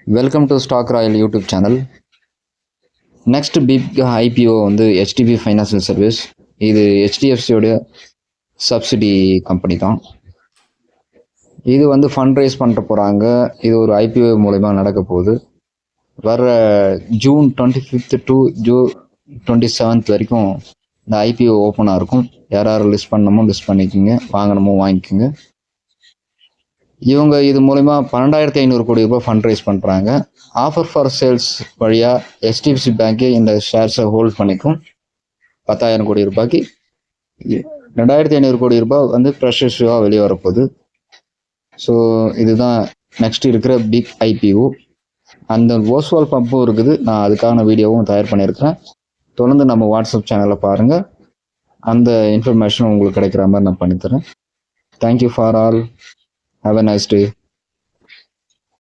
Welcome to Stock Royal YouTube channel. Next big IPO வந்து HDB financial service. இது ஹெச்டிஎஃப்சியோடைய subsidiary company தான். இது வந்து ஃபண்ட் ரைஸ் பண்ணிட்டு போகிறாங்க. இது ஒரு ஐபிஓ மூலமா நடக்க போகுது. வர ஜூன் 25 டு ஜூன் 27 வரைக்கும் இந்த ஐபிஓ ஓப்பனாக இருக்கும். யார் லிஸ்ட் பண்ணணுமோ லிஸ்ட் பண்ணிக்கோங்க, வாங்கணுமோ வாங்கிக்கோங்க. இவங்க இது மூலமா 12,500 கோடி ரூபாய் ஃபண்ட் ரைஸ் பண்ணுறாங்க. ஆஃபர் ஃபார் சேல்ஸ் வழியாக ஹெச்டிஎஃப்சி பேங்க்கே இந்த ஷேர்ஸை ஹோல்ட் பண்ணிக்கும். 10,000 கோடி ரூபாய்க்கு 2,500 கோடி ரூபாய் வந்து ப்ரெஷர் ஷூவாக வெளியே வரப்போகுது. ஸோ இதுதான் நெக்ஸ்ட் இருக்கிற பிக் ஐபிஓ. அந்த ஓஸ்வால் பம்பும் இருக்குது. நான் அதுக்கான வீடியோவும் தயார் பண்ணியிருக்கிறேன். தொடர்ந்து நம்ம வாட்ஸ்அப் சேனலில் பாருங்கள். அந்த இன்ஃபர்மேஷன் உங்களுக்கு கிடைக்கிற மாதிரி நான் பண்ணித்தரேன். Thank you for all. Have a nice day.